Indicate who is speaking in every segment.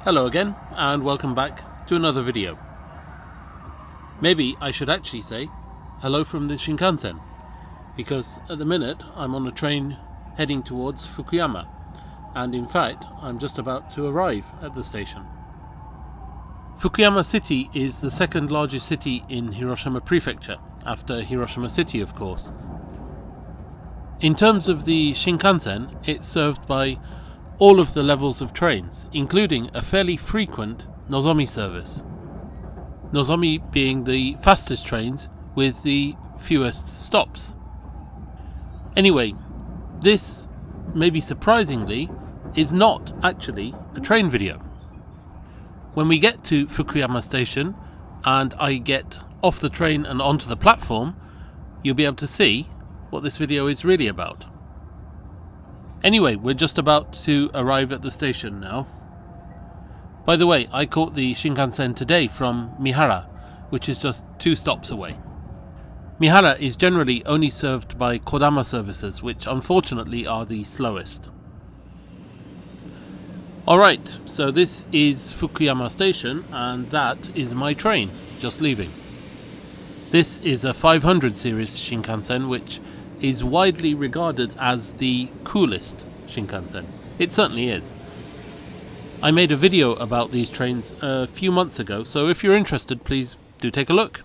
Speaker 1: Hello again, and welcome back to another video. Maybe I should actually say hello from the Shinkansen, because at the minute I'm on a train heading towards Fukuyama, and in fact I'm just about to arrive at the station. Fukuyama City is the second largest city in Hiroshima Prefecture, after Hiroshima City of course. In terms of the Shinkansen, it's served by all of the levels of trains, including a fairly frequent Nozomi service. Nozomi being the fastest trains with the fewest stops. Anyway, this, maybe surprisingly, is not actually a train video. When we get to Fukuyama Station and I get off the train and onto the platform, you'll be able to see what this video is really about. Anyway, we're just about to arrive at the station now. By the way, I caught the Shinkansen today from Mihara, which is just 2 stops away. Mihara is generally only served by Kodama services, which unfortunately are the slowest. Alright, so this is Fukuyama Station, and that is my train, just leaving. This is a 500 series Shinkansen, which is widely regarded as the coolest Shinkansen. It certainly is. I made a video about these trains a few months ago, so if you're interested, please do take a look.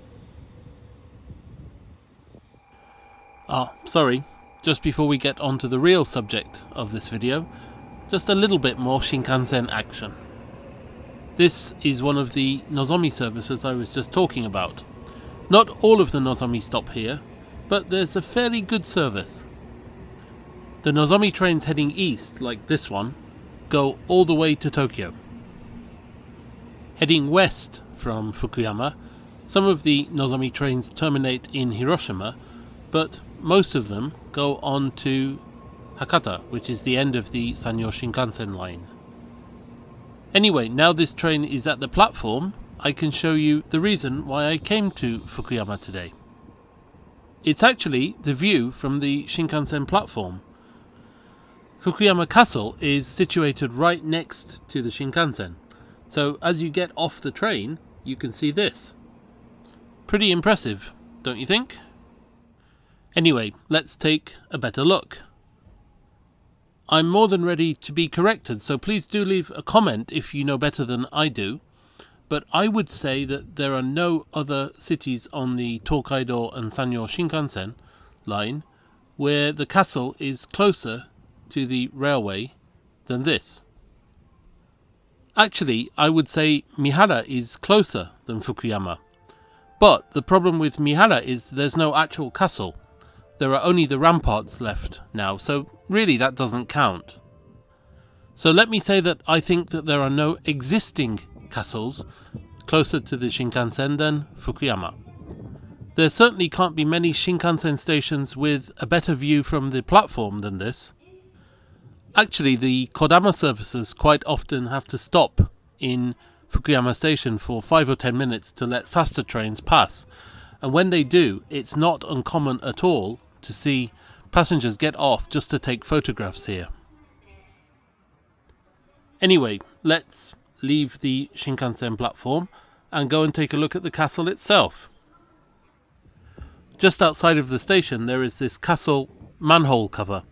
Speaker 1: Sorry, just before we get on to the real subject of this video, just a little bit more Shinkansen action. This is one of the Nozomi services I was just talking about. Not all of the Nozomi stop here, but there's a fairly good service. The Nozomi trains heading east, like this one, go all the way to Tokyo. Heading west from Fukuyama, some of the Nozomi trains terminate in Hiroshima, but most of them go on to Hakata, which is the end of the Sanyo Shinkansen line. Anyway, now this train is at the platform, I can show you the reason why I came to Fukuyama today. It's actually the view from the Shinkansen platform. Fukuyama Castle is situated right next to the Shinkansen, so as you get off the train, you can see this. Pretty impressive, don't you think? Anyway, let's take a better look. I'm more than ready to be corrected, so please do leave a comment if you know better than I do. But I would say that there are no other cities on the Tokaido and Sanyo Shinkansen line where the castle is closer to the railway than this. Actually, I would say Mihara is closer than Fukuyama. But the problem with Mihara is there's no actual castle. There are only the ramparts left now, so really that doesn't count. So let me say that I think that there are no existing castles closer to the Shinkansen than Fukuyama. There certainly can't be many Shinkansen stations with a better view from the platform than this. Actually, the Kodama services quite often have to stop in Fukuyama station for 5 or 10 minutes to let faster trains pass, and when they do, it's not uncommon at all to see passengers get off just to take photographs here. Anyway, let's leave the Shinkansen platform and go and take a look at the castle itself. Just outside of the station there is this castle manhole cover,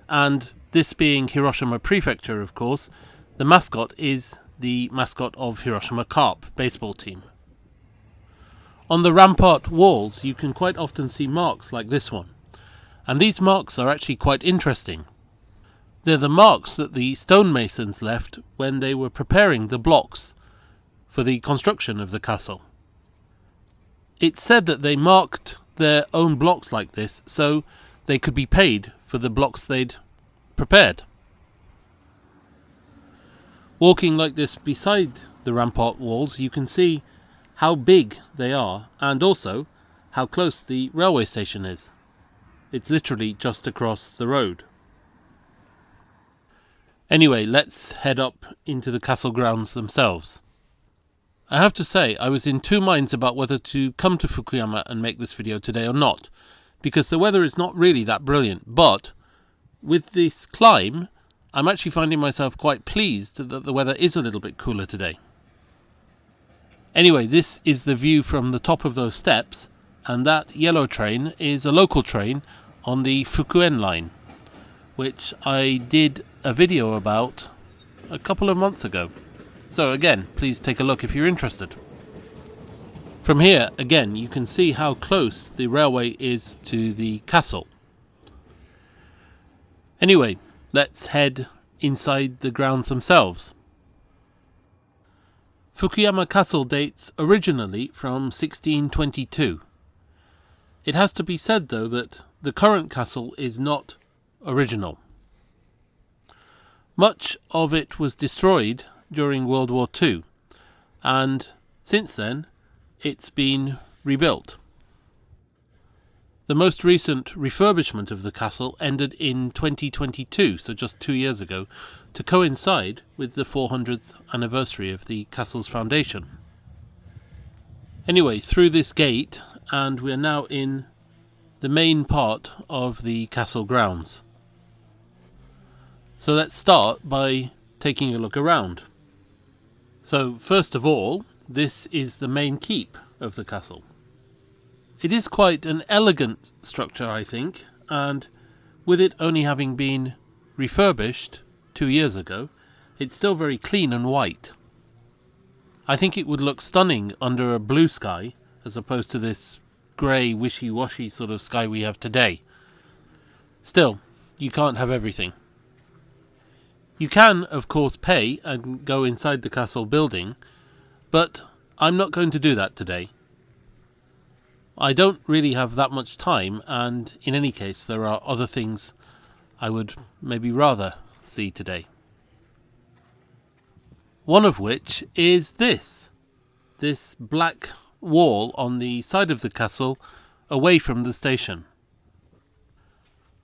Speaker 1: and this being Hiroshima Prefecture of course, the mascot is the mascot of Hiroshima Carp baseball team. On the rampart walls you can quite often see marks like this one, and these marks are actually quite interesting. They're the marks that the stonemasons left when they were preparing the blocks for the construction of the castle. It's said that they marked their own blocks like this so they could be paid for the blocks they'd prepared. Walking like this beside the rampart walls, you can see how big they are and also how close the railway station is. It's literally just across the road. Anyway, let's head up into the castle grounds themselves. I have to say, I was in 2 minds about whether to come to Fukuyama and make this video today or not, because the weather is not really that brilliant, but with this climb, I'm actually finding myself quite pleased that the weather is a little bit cooler today. Anyway, this is the view from the top of those steps, and that yellow train is a local train on the Fukuyama line, which I did a video about a couple of months ago. So again, please take a look if you're interested. From here, again, you can see how close the railway is to the castle. Anyway, let's head inside the grounds themselves. Fukuyama Castle dates originally from 1622. It has to be said, though, that the current castle is not original. Much of it was destroyed during World War II, and since then it's been rebuilt. The most recent refurbishment of the castle ended in 2022, so just 2 years ago, to coincide with the 400th anniversary of the castle's foundation. Anyway, through this gate, and we're now in the main part of the castle grounds. So let's start by taking a look around. So first of all, this is the main keep of the castle. It is quite an elegant structure, I think, and with it only having been refurbished 2 years ago, it's still very clean and white. I think it would look stunning under a blue sky, as opposed to this grey, wishy-washy sort of sky we have today. Still, you can't have everything. You can, of course, pay and go inside the castle building, but I'm not going to do that today. I don't really have that much time, and in any case there are other things I would maybe rather see today. One of which is this black wall on the side of the castle away from the station.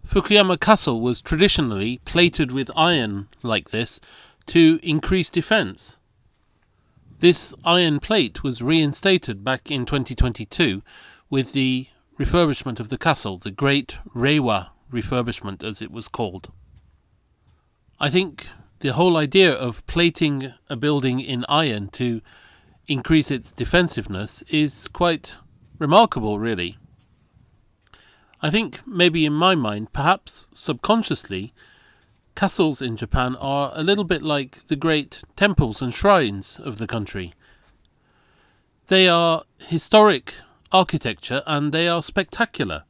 Speaker 1: Fukuyama Castle was traditionally plated with iron like this to increase defence. This iron plate was reinstated back in 2022 with the refurbishment of the castle, the Great Reiwa refurbishment as it was called. I think the whole idea of plating a building in iron to increase its defensiveness is quite remarkable, really. I think maybe in my mind, perhaps subconsciously, castles in Japan are a little bit like the great temples and shrines of the country. They are historic architecture and they are spectacular.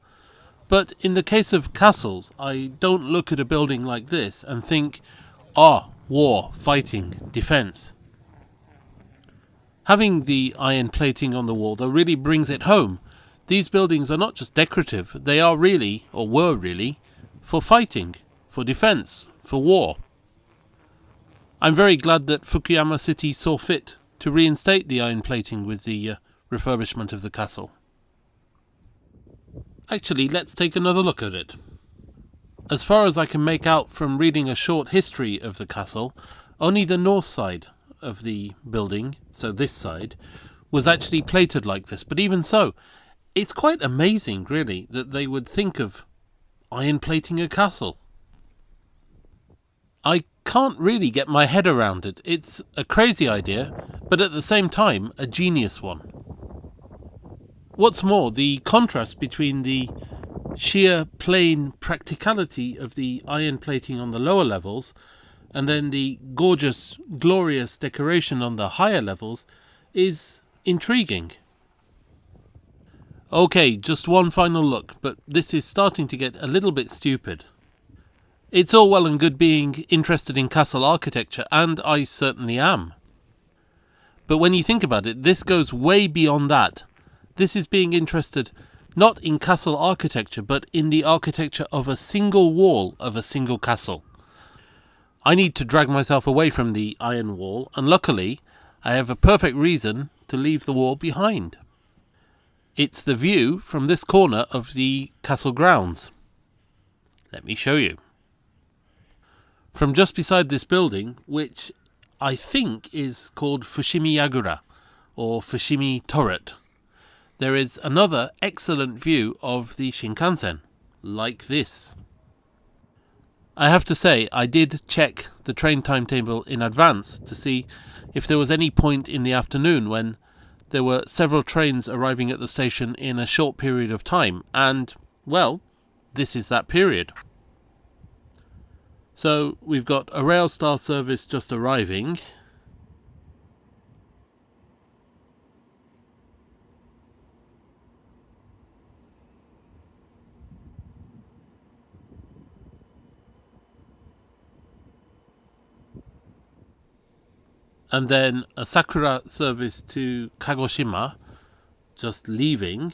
Speaker 1: But in the case of castles, I don't look at a building like this and think, war, fighting, defence. Having the iron plating on the wall, though, really brings it home. These buildings are not just decorative, they are really, or were really, for fighting, for defence, for war. I'm very glad that Fukuyama City saw fit to reinstate the iron plating with the refurbishment of the castle. Actually, let's take another look at it. As far as I can make out from reading a short history of the castle, only the north side of the building, so this side, was actually plated like this. But even so, it's quite amazing, really, that they would think of iron plating a castle. I can't really get my head around it. It's a crazy idea, but at the same time, a genius one. What's more, the contrast between the sheer plain practicality of the iron plating on the lower levels and then the gorgeous, glorious decoration on the higher levels is intriguing. Okay, just one final look, but this is starting to get a little bit stupid. It's all well and good being interested in castle architecture, and I certainly am. But when you think about it, this goes way beyond that. This is being interested not in castle architecture, but in the architecture of a single wall of a single castle. I need to drag myself away from the iron wall, and luckily I have a perfect reason to leave the wall behind. It's the view from this corner of the castle grounds. Let me show you. From just beside this building, which I think is called Fushimi Yagura, or Fushimi Turret, there is another excellent view of the Shinkansen, like this. I have to say, I did check the train timetable in advance to see if there was any point in the afternoon when there were several trains arriving at the station in a short period of time, and, well, this is that period. So we've got a Railstar service just arriving. And then a Sakura service to Kagoshima just leaving.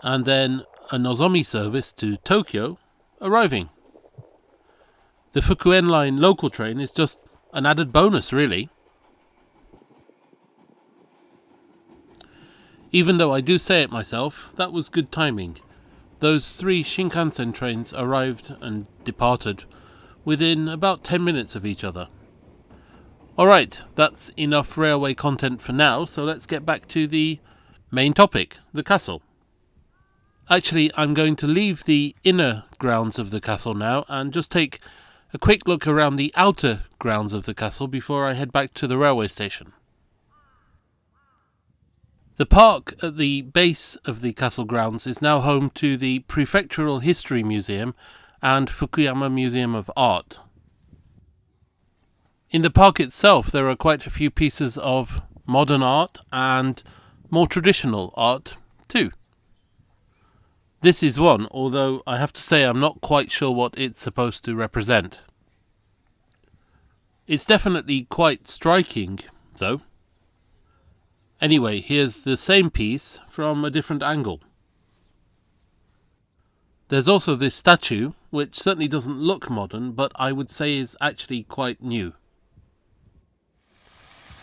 Speaker 1: And then a Nozomi service to Tokyo arriving. The Fukuen Line local train is just an added bonus, really. Even though I do say it myself, that was good timing. Those 3 Shinkansen trains arrived and departed within about 10 minutes of each other. Alright, that's enough railway content for now, so let's get back to the main topic, the castle. Actually, I'm going to leave the inner grounds of the castle now and just take a quick look around the outer grounds of the castle before I head back to the railway station. The park at the base of the castle grounds is now home to the Prefectural History Museum and Fukuyama Museum of Art. In the park itself, there are quite a few pieces of modern art and more traditional art too. This is one, although I have to say I'm not quite sure what it's supposed to represent. It's definitely quite striking, though. Anyway, here's the same piece from a different angle. There's also this statue, which certainly doesn't look modern, but I would say is actually quite new.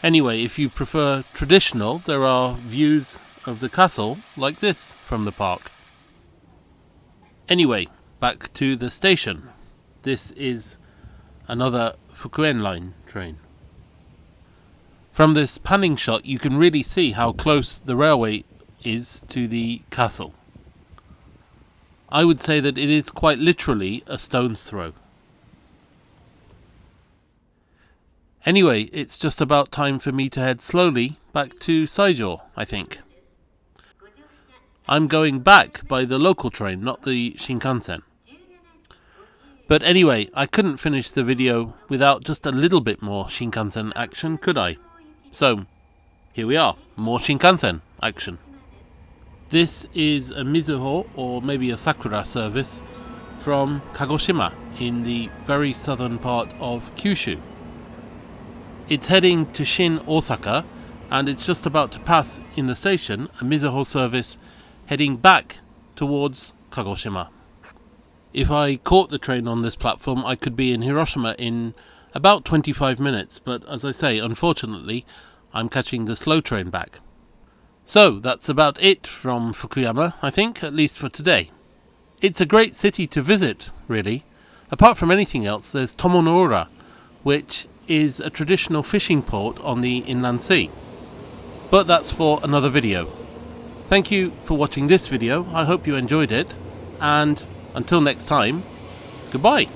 Speaker 1: Anyway, if you prefer traditional, there are views of the castle like this from the park. Anyway, back to the station. This is another Fukuen Line train. From this panning shot, you can really see how close the railway is to the castle. I would say that it is quite literally a stone's throw. Anyway, it's just about time for me to head slowly back to Saijo, I think. I'm going back by the local train, not the Shinkansen. But anyway, I couldn't finish the video without just a little bit more Shinkansen action, could I? So, here we are, more Shinkansen action. This is a Mizuho, or maybe a Sakura service, from Kagoshima, in the very southern part of Kyushu. It's heading to Shin Osaka, and it's just about to pass in the station a Mizuho service heading back towards Kagoshima. If I caught the train on this platform, I could be in Hiroshima in about 25 minutes, but as I say, unfortunately, I'm catching the slow train back. So, that's about it from Fukuyama, I think, at least for today. It's a great city to visit, really. Apart from anything else, there's Tomonora, which is a traditional fishing port on the inland sea. But that's for another video. Thank you for watching this video, I hope you enjoyed it, and until next time, goodbye.